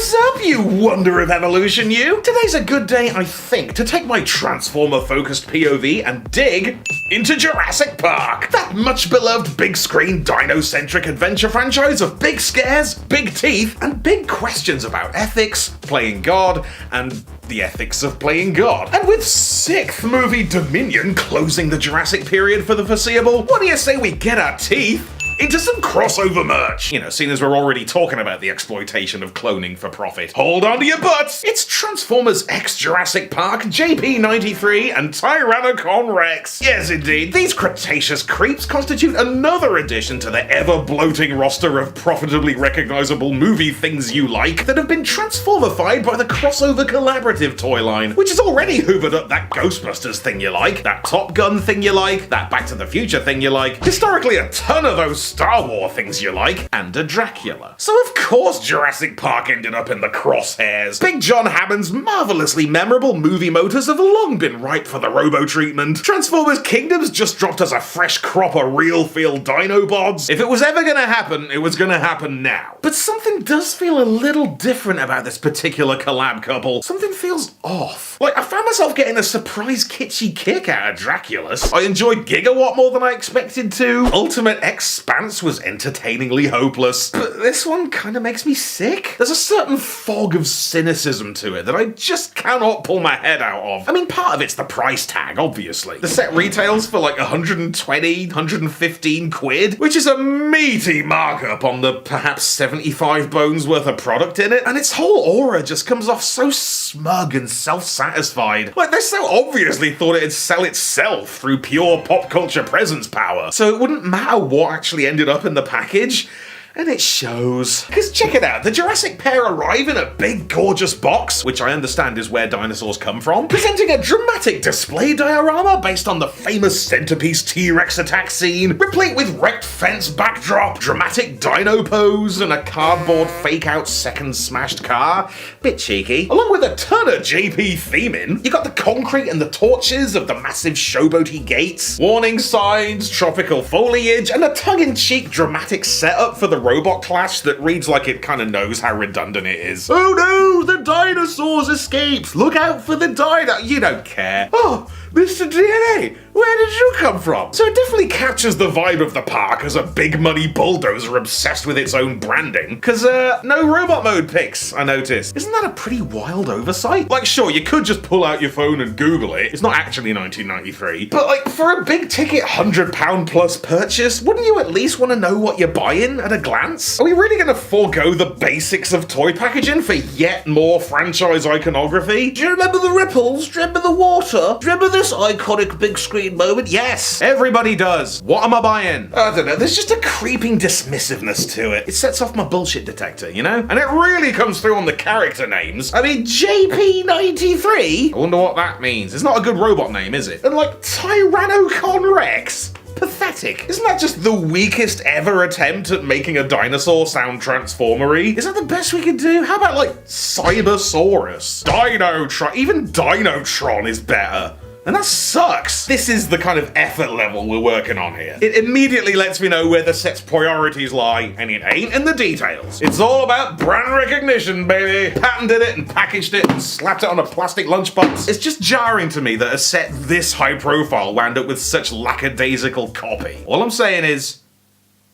What's up, you wonder of evolution, you? Today's a good day, I think, to take my Transformer-focused POV and dig into Jurassic Park, that much-beloved big-screen dino-centric adventure franchise of big scares, big teeth, and big questions about ethics, playing God, and the ethics of playing God. And with 6th movie Dominion closing the Jurassic period for the foreseeable, what do you say we get our teeth into some crossover merch? You know, seeing as we're already talking about the exploitation of cloning for profit. Hold on to your butts! It's Transformers X Jurassic Park, JP93, and Tyrannocon Rex. Yes, indeed, these Cretaceous creeps constitute another addition to the ever-bloating roster of profitably recognizable movie things you like that have been transformified by the crossover collaborative toy line, which has already hoovered up that Ghostbusters thing you like, that Top Gun thing you like, that Back to the Future thing you like, historically a ton of those Star Wars things you like, and a Dracula. So of course Jurassic Park ended up in the crosshairs. Big John Hammond's marvelously memorable movie motors have long been ripe for the robo-treatment. Transformers Kingdoms just dropped us a fresh crop of real-feel Dinobots. If it was ever gonna happen, it was gonna happen now. But something does feel a little different about this particular collab couple. Something feels off. Like, I found myself getting a surprise kitschy kick out of Dracula's. I enjoyed Gigawatt more than I expected to. Ultimate Expanse was entertainingly hopeless. But this one kinda makes me sick. There's a certain fog of cynicism to it that I just cannot pull my head out of. I mean, part of it's the price tag, obviously. The set retails for like 120, 115 quid, which is a meaty markup on the perhaps 75 bones worth of product in it, and its whole aura just comes off so smug and self-satisfied. Like, they so obviously thought it'd sell itself through pure pop culture presence power, so it wouldn't matter what actually ended up in the package. And it shows. Because check it out, the Jurassic pair arrive in a big gorgeous box, which I understand is where dinosaurs come from, presenting a dramatic display diorama based on the famous centerpiece T-Rex attack scene, replete with wrecked fence backdrop, dramatic dino pose, and a cardboard fake-out second smashed car. Bit cheeky. Along with a ton of JP theming, you got the concrete and the torches of the massive showboaty gates, warning signs, tropical foliage, and a tongue-in-cheek dramatic setup for the robot clash that reads like it kind of knows how redundant it is. Oh no, the dinosaurs escaped! Look out for the dino— You don't care. Oh, Mr. DNA, where did you come from? So it definitely captures the vibe of the park as a big money bulldozer obsessed with its own branding. Cause no robot mode pics, I noticed. Isn't that a pretty wild oversight? Like, sure, you could just pull out your phone and Google it. It's not actually 1993. But like, for a big ticket £100 plus purchase, wouldn't you at least want to know what you're buying at a glance? Are we really gonna forego the basics of toy packaging for yet more franchise iconography? Do you remember the ripples? Do you remember the water? Do you remember this iconic big screen moment? Yes, everybody does. What am I buying? I don't know, there's just a creeping dismissiveness to it. It sets off my bullshit detector, you know? And it really comes through on the character names. I mean, JP93? I wonder what that means. It's not a good robot name, is it? And like, Tyrannocon Rex? Pathetic. Isn't that just the weakest ever attempt at making a dinosaur sound transformery? Is that the best we can do? How about like Cybersaurus? Dinotron? Even Dinotron is better. And that sucks. This is the kind of effort level we're working on here. It immediately lets me know where the set's priorities lie, and it ain't in the details. It's all about brand recognition, baby. Patented it and packaged it and slapped it on a plastic lunchbox. It's just jarring to me that a set this high profile wound up with such lackadaisical copy. All I'm saying is,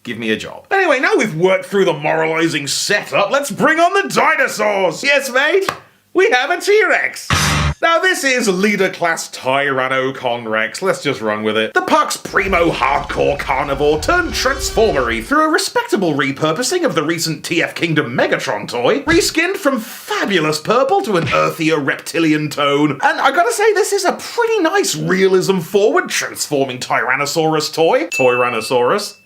give me a job. Anyway, now we've worked through the moralizing setup, let's bring on the dinosaurs. Yes, mate, we have a T-Rex. Now this is leader class Tyrannocon Rex, let's just run with it. The park's primo hardcore carnivore turned transformery through a respectable repurposing of the recent TF Kingdom Megatron toy, reskinned from fabulous purple to an earthier reptilian tone. And I gotta say, this is a pretty nice realism forward transforming Tyrannosaurus toy. Tyrannosaurus.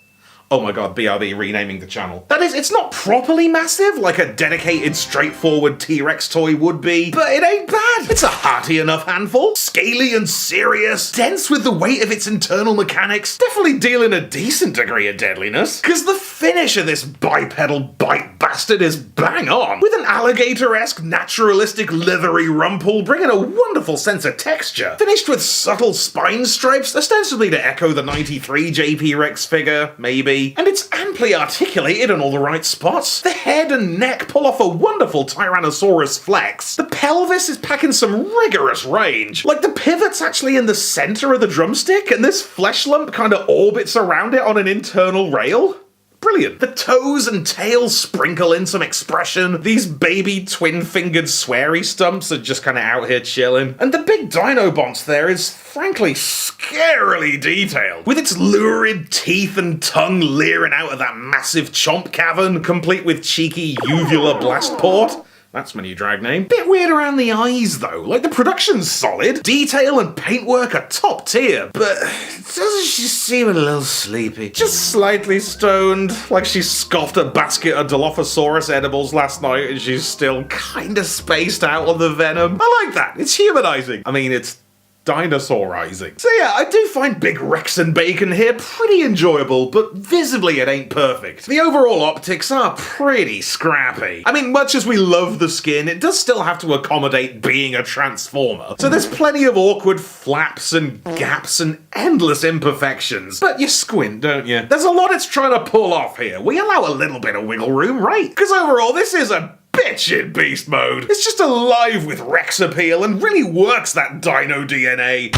Oh my god, BRB renaming the channel. That is, it's not properly massive like a dedicated, straightforward T-Rex toy would be, but it ain't bad. It's a hearty enough handful, scaly and serious, dense with the weight of its internal mechanics, definitely dealing a decent degree of deadliness, because the finish of this bipedal bite bastard is bang on, with an alligator-esque, naturalistic, leathery rumple bringing a wonderful sense of texture, finished with subtle spine stripes, ostensibly to echo the 93 JP Rex figure, maybe. body, and it's amply articulated in all the right spots. The head and neck pull off a wonderful Tyrannosaurus flex. The pelvis is packing some rigorous range. Like, the pivot's actually in the center of the drumstick, and this flesh lump kind of orbits around it on an internal rail. Brilliant. The toes and tail sprinkle in some expression. These baby twin-fingered sweary stumps are just kind of out here chilling. And the big Dinobonts there is frankly scarily detailed, with its lurid teeth and tongue leering out of that massive chomp cavern, complete with cheeky uvula blast port. That's my new drag name. Bit weird around the eyes though, like the production's solid, detail and paintwork are top tier, but doesn't she seem a little sleepy? Just slightly stoned, like she scoffed a basket of Dilophosaurus edibles last night and she's still kinda spaced out on the venom. I like that, it's humanizing. I mean, it's dinosaurizing. So yeah, I do find Big Rex and Bacon here pretty enjoyable, but visibly it ain't perfect. The overall optics are pretty scrappy. I mean, much as we love the skin, it does still have to accommodate being a Transformer. So there's plenty of awkward flaps and gaps and endless imperfections. But you squint, don't you? There's a lot it's trying to pull off here. We allow a little bit of wiggle room, right? Because overall, this is a bitchin' beast mode. It's just alive with Rex appeal and really works that dino DNA.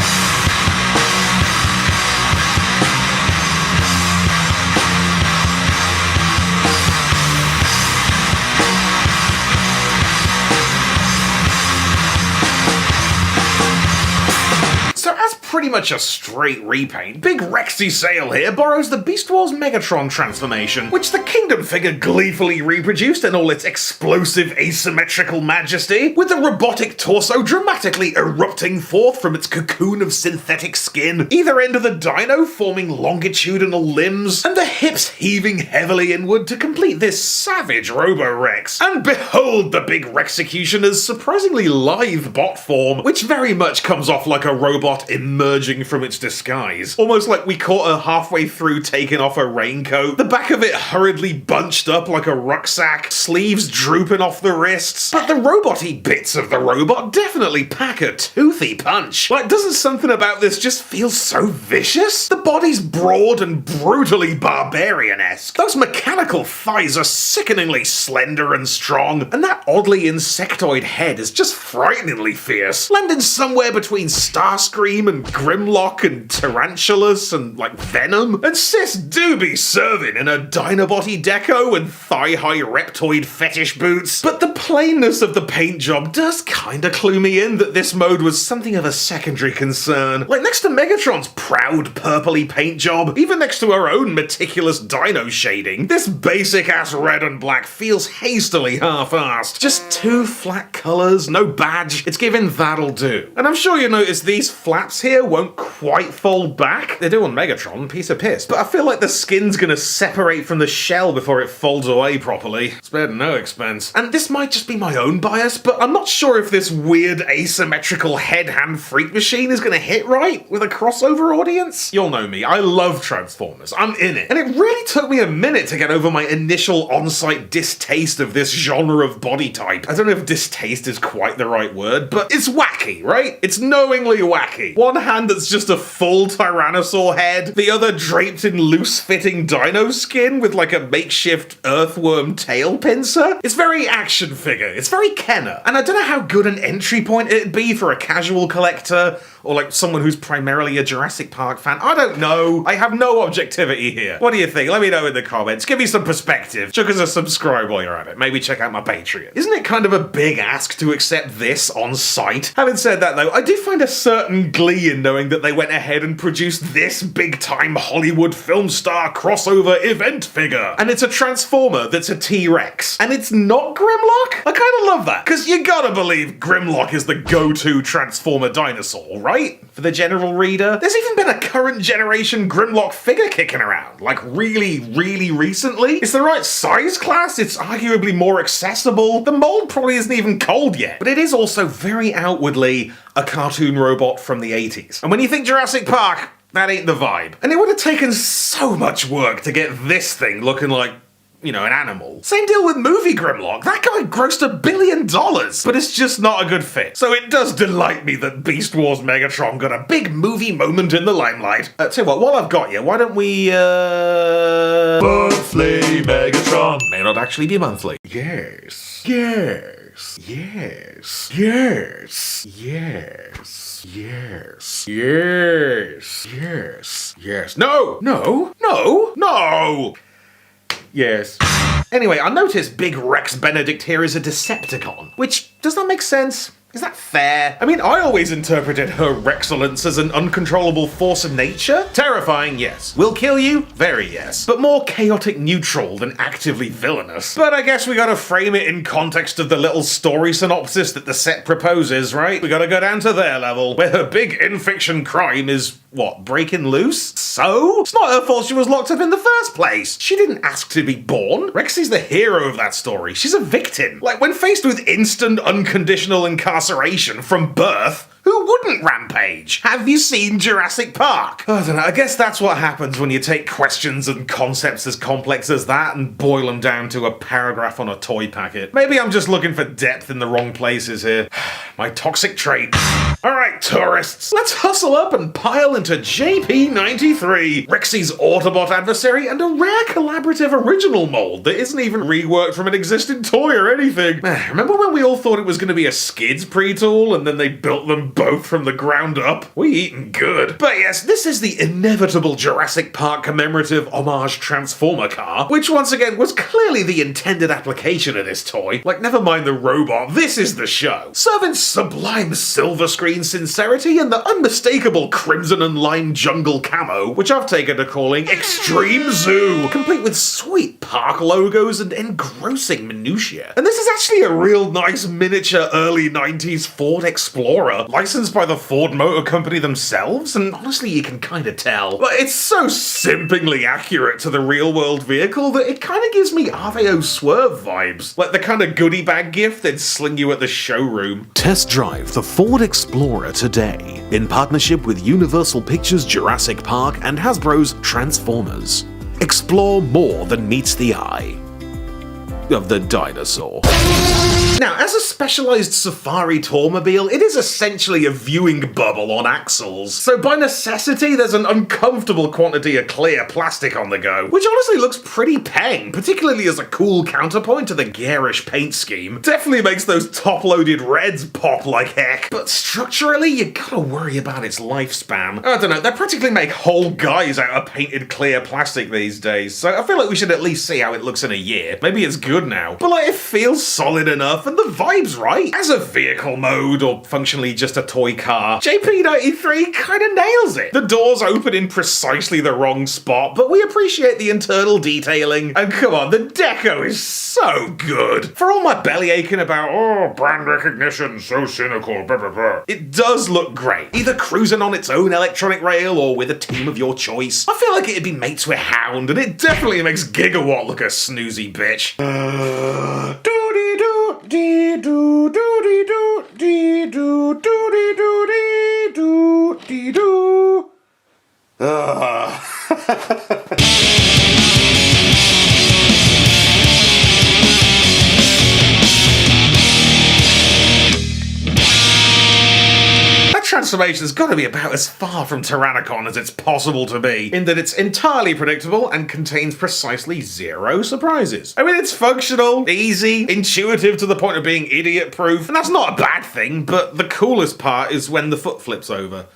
Pretty much a straight repaint, Big Rexy Sale here borrows the Beast Wars Megatron transformation, which the Kingdom figure gleefully reproduced in all its explosive asymmetrical majesty, with the robotic torso dramatically erupting forth from its cocoon of synthetic skin, either end of the dino forming longitudinal limbs, and the hips heaving heavily inward to complete this savage Robo-Rex. And behold the Big Rexecutioner's surprisingly lithe bot form, which very much comes off like a robot emerging from its disguise. Almost like we caught her halfway through taking off her raincoat, the back of it hurriedly bunched up like a rucksack, sleeves drooping off the wrists. But the robot-y bits of the robot definitely pack a toothy punch. Like, doesn't something about this just feel so vicious? The body's broad and brutally barbarian-esque. Those mechanical thighs are sickeningly slender and strong, and that oddly insectoid head is just frighteningly fierce, landing somewhere between Starscream and Grimlock and Tarantulas and, like, Venom. And sis do be serving in a Dinobot-y deco and thigh-high reptoid fetish boots. But the plainness of the paint job does kinda clue me in that this mode was something of a secondary concern. Like, next to Megatron's proud purpley paint job, even next to her own meticulous dino shading, this basic-ass red and black feels hastily half-assed. Just two flat colours, no badge. It's giving that'll do. And I'm sure you notice these flaps here won't quite fold back. They do on Megatron, piece of piss. But I feel like the skin's gonna separate from the shell before it folds away properly. Spared no expense. And this might just be my own bias, but I'm not sure if this weird asymmetrical head-hand freak machine is gonna hit right with a crossover audience. You'll know me, I love Transformers. I'm in it. And it really took me a minute to get over my initial on-site distaste of this genre of body type. I don't know if distaste is quite the right word, but it's wacky, right? It's knowingly wacky. One hand that's just a full Tyrannosaur head, the other draped in loose-fitting dino skin with like a makeshift earthworm tail pincer. It's very action figure, it's very Kenner, and I don't know how good an entry point it'd be for a casual collector, or like someone who's primarily a Jurassic Park fan. I don't know. I have no objectivity here. What do you think? Let me know in the comments. Give me some perspective. Chuck us a subscribe while you're at it. Maybe check out my Patreon. Isn't it kind of a big ask to accept this on site? Having said that though, I do find a certain glee in knowing that they went ahead and produced this big-time Hollywood film star crossover event figure. And it's a Transformer that's a T-Rex. And it's not Grimlock? I kind of love that. Because you gotta believe Grimlock is the go-to Transformer dinosaur, right? For the general reader. There's even been a current generation Grimlock figure kicking around, like really recently. It's the right size class, it's arguably more accessible, the mold probably isn't even cold yet, but it is also very outwardly a cartoon robot from the 80s. And when you think Jurassic Park, that ain't the vibe. And it would have taken so much work to get this thing looking like an animal. Same deal with Movie Grimlock. That guy grossed $1 billion, but it's just not a good fit. So it does delight me that Beast Wars Megatron got a big movie moment in the limelight. Tell you what, while I've got you, why don't we, Monthly Megatron. May not actually be monthly. Yes. Yes. Yes. Yes. Yes. Yes. Yes. Yes. Yes. No! No! No! No! Yes. Anyway, I noticed Big Rex Benedict here is a Decepticon. Which, does that make sense? Is that fair? I mean, I always interpreted her Rexcellence as an uncontrollable force of nature. Terrifying, yes. Will kill you? Very yes. But more chaotic neutral than actively villainous. But I guess we gotta frame it in context of the little story synopsis that the set proposes, right? We gotta go down to their level, where her big in-fiction crime is, what, breaking loose? So? It's not her fault she was locked up in the first place. She didn't ask to be born. Rexy's the hero of that story. She's a victim. Like, when faced with instant, unconditional incarceration from birth, who wouldn't rampage? Have you seen Jurassic Park? I don't know, I guess that's what happens when you take questions and concepts as complex as that and boil them down to a paragraph on a toy packet. Maybe I'm just looking for depth in the wrong places here. My toxic trait. Alright, tourists, let's hustle up and pile into JP93, Rexy's Autobot adversary and a rare collaborative original mold that isn't even reworked from an existing toy or anything. Remember when we all thought it was going to be a Skids pre-tool and then they built them both from the ground up? We eatin' good. But yes, this is the inevitable Jurassic Park commemorative homage Transformer car, which once again was clearly the intended application of this toy. Like, never mind the robot, this is the show. Serving sublime silver screen sincerity and the unmistakable crimson and lime jungle camo, which I've taken to calling Extreme Zoo, complete with sweet park logos and engrossing minutiae. And this is actually a real nice miniature early 90s Ford Explorer, licensed by the Ford Motor Company themselves, and honestly you can kind of tell. But it's so simpingly accurate to the real-world vehicle that it kind of gives me Aveo Swerve vibes, like the kind of goodie bag gift they'd sling you at the showroom. Test drive the Ford Explorer today, in partnership with Universal Pictures Jurassic Park and Hasbro's Transformers. Explore more than meets the eye of the dinosaur. Now, as a specialized safari tourmobile, it is essentially a viewing bubble on axles. So by necessity, there's an uncomfortable quantity of clear plastic on the go, which honestly looks pretty peng, particularly as a cool counterpoint to the garish paint scheme. Definitely makes those top-loaded reds pop like heck. But structurally, you gotta worry about its lifespan. I don't know, they practically make whole guys out of painted clear plastic these days, so I feel like we should at least see how it looks in a year. Maybe it's good now. But like, it feels solid enough, and the vibe's right. As a vehicle mode, or functionally just a toy car, JP93 kinda nails it. The doors open in precisely the wrong spot, but we appreciate the internal detailing. And come on, the deco is so good. For all my belly aching about, oh, brand recognition, so cynical, blah, blah, blah, it does look great. Either cruising on its own electronic rail or with a team of your choice. I feel like it'd be mates with Hound, and it definitely makes Gigawatt look a snoozy bitch. Doody-doo, dee-doo, doody-doo, dee-doo, doody-doo, dee-doo, dee-doo. Transformation's gotta be about as far from Tyrannocon as it's possible to be, in that it's entirely predictable and contains precisely zero surprises. I mean, it's functional, easy, intuitive to the point of being idiot-proof, and that's not a bad thing, but the coolest part is when the foot flips over.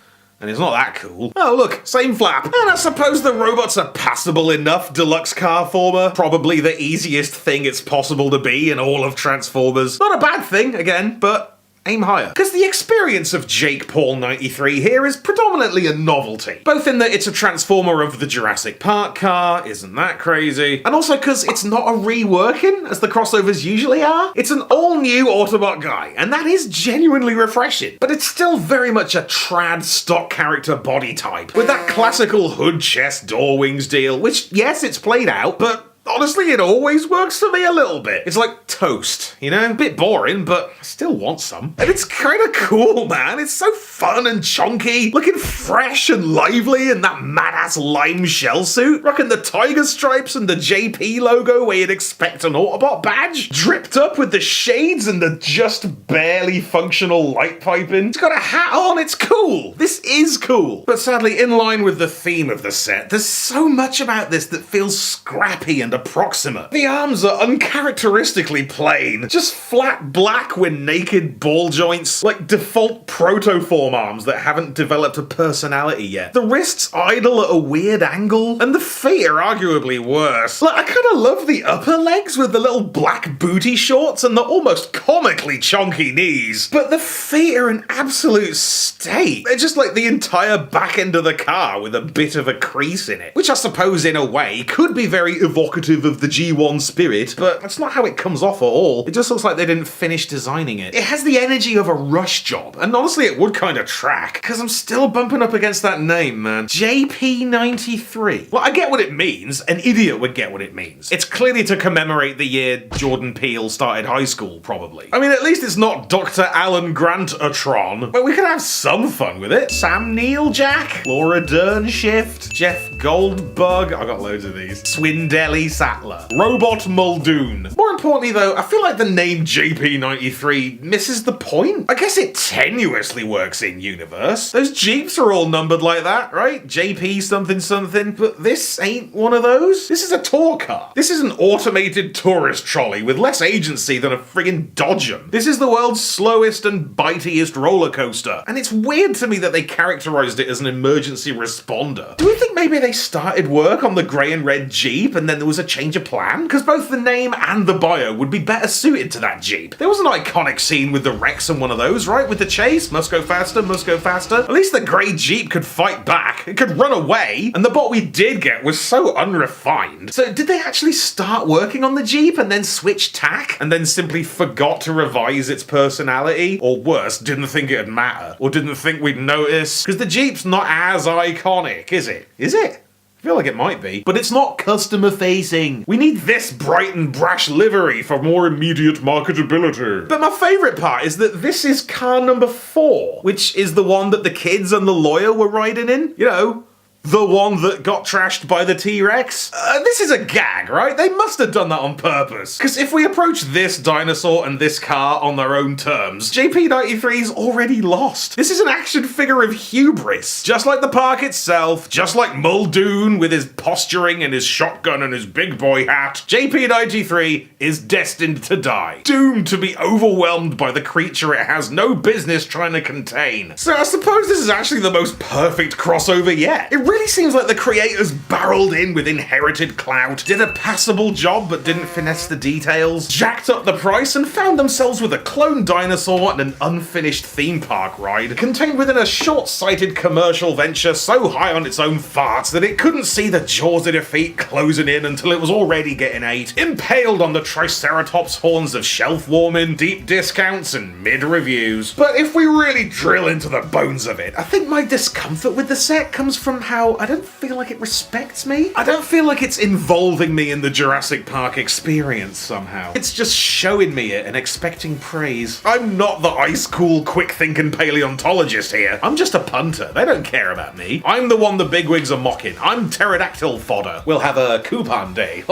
And it's not that cool. Oh look, same flap. And I suppose the robots are passable enough, deluxe car former. Probably the easiest thing it's possible to be in all of Transformers. Not a bad thing, again, but aim higher. Because the experience of Jake Paul 93 here is predominantly a novelty. Both in that it's a transformer of the Jurassic Park car, isn't that crazy? And also because it's not a reworking, as the crossovers usually are. It's an all-new Autobot guy, and that is genuinely refreshing. But it's still very much a trad stock character body type, with that classical hood, chest, door wings deal, which, yes, it's played out, but honestly, it always works for me a little bit. It's like toast, you know? A bit boring, but I still want some. And it's kind of cool, man. It's so fun and chunky, looking fresh and lively in that mad-ass lime shell suit, rocking the tiger stripes and the JP logo where you'd expect an Autobot badge, dripped up with the shades and the just barely functional light piping. It's got a hat on, it's cool. This is cool. But sadly, in line with the theme of the set, there's so much about this that feels scrappy and approximate. The arms are uncharacteristically plain, just flat black with naked ball joints, like default protoform arms that haven't developed a personality yet. The wrists idle at a weird angle, and the feet are arguably worse. Like, I kind of love the upper legs with the little black booty shorts and the almost comically chunky knees, but the feet are an absolute state. They're just like the entire back end of the car with a bit of a crease in it, which I suppose in a way could be very evocative of the G1 spirit, but that's not how it comes off at all. It just looks like they didn't finish designing it. It has the energy of a rush job, and honestly it would kind of track, because I'm still bumping up against that name, man. JP93. Well, I get what it means. An idiot would get what it means. It's clearly to commemorate the year Jordan Peele started high school, probably. I mean, at least it's not Dr. Alan Grant-atron, but we can have some fun with it. Sam Neill Jack, Laura Dern Shift, Jeff Goldberg, I got loads of these, Swindelli Sattler, Robot Muldoon. More importantly though, I feel like the name JP93 misses the point. I guess it tenuously works in universe. Those Jeeps are all numbered like that, right? JP something something, but this ain't one of those. This is a tour car. This is an automated tourist trolley with less agency than a friggin' Dodgem. This is the world's slowest and bitiest roller coaster, and it's weird to me that they characterized it as an emergency responder. Do we think maybe they started work on the grey and red Jeep and then there was a change of plan? Because both the name and the bio would be better suited to that Jeep. There was an iconic scene with the Rex and one of those, right? With the chase, must go faster, must go faster. At least the grey Jeep could fight back, it could run away, and the bot we did get was so unrefined. So did they actually start working on the Jeep and then switch tack? And then simply forgot to revise its personality? Or worse, didn't think it'd matter? Or didn't think we'd notice? Because the Jeep's not as iconic, is it? Is it? I feel like it might be, but it's not customer facing. We need this bright and brash livery for more immediate marketability. But my favourite part is that this is car number 4, which is the one that the kids and the lawyer were riding in. You know, the one that got trashed by the T-Rex? This is a gag, right? They must have done that on purpose. Because if we approach this dinosaur and this car on their own terms, JP93's already lost. This is an action figure of hubris. Just like the park itself, just like Muldoon with his posturing and his shotgun and his big boy hat, JP93 is destined to die. Doomed to be overwhelmed by the creature it has no business trying to contain. So I suppose this is actually the most perfect crossover yet. It really seems like the creators barreled in with inherited clout, did a passable job but didn't finesse the details, jacked up the price and found themselves with a clone dinosaur and an unfinished theme park ride, contained within a short-sighted commercial venture so high on its own farts that it couldn't see the jaws of defeat closing in until it was already getting ate, impaled on the Triceratops horns of shelf warming, deep discounts and mid-reviews. But if we really drill into the bones of it, I think my discomfort with the set comes from how I don't feel like it respects me. I don't feel like it's involving me in the Jurassic Park experience somehow. It's just showing me it and expecting praise. I'm not the ice-cool, quick-thinking paleontologist here. I'm just a punter. They don't care about me. I'm the one the bigwigs are mocking. I'm pterodactyl fodder. We'll have a coupon day.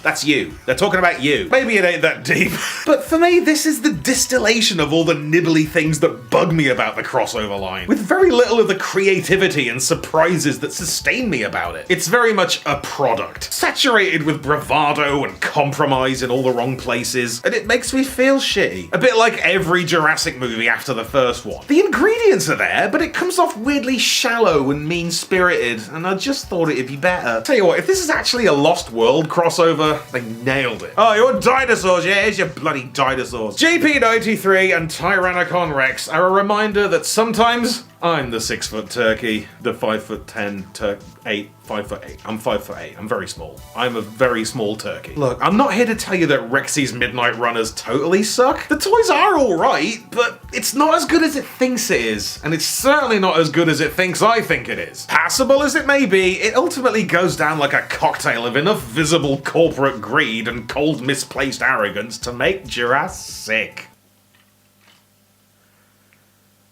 That's you. They're talking about you. Maybe it ain't that deep. But for me, this is the distillation of all the nibbly things that bug me about the crossover line, with very little of the creativity and surprises that sustain me about it. It's very much a product, saturated with bravado and compromise in all the wrong places, and it makes me feel shitty. A bit like every Jurassic movie after the first one. The ingredients are there, but it comes off weirdly shallow and mean-spirited, and I just thought it'd be better. Tell you what, if this is actually a Lost World crossover, they nailed it. Oh, you want dinosaurs? Yeah, here's your bloody dinosaurs. JP93 and Tyrannocon Rex are a reminder that sometimes I'm the 6-foot turkey, the 5'10" 5'8". I'm 5'8". I'm very small. I'm a very small turkey. Look, I'm not here to tell you that Rexy's Midnight Runners totally suck. The toys are alright, but it's not as good as it thinks it is. And it's certainly not as good as it thinks I think it is. Passable as it may be, it ultimately goes down like a cocktail of enough visible corporate greed and cold misplaced arrogance to make Jurassic.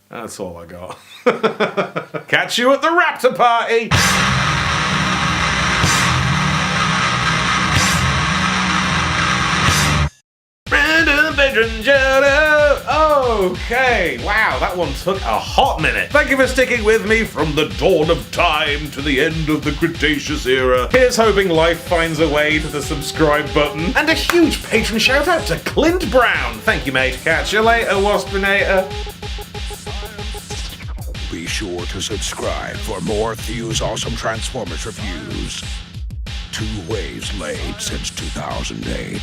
That's all I got. Catch you at the Raptor Party! Random bedroom Jodo! Okay, wow, that one took a hot minute. Thank you for sticking with me from the dawn of time to the end of the Cretaceous era. Here's hoping life finds a way to the subscribe button. And a huge patron shout out to Clint Brown. Thank you, mate. Catch you later, Waspinator. Be sure to subscribe for more Thew's Awesome Transformers reviews. 2 waves late since 2008.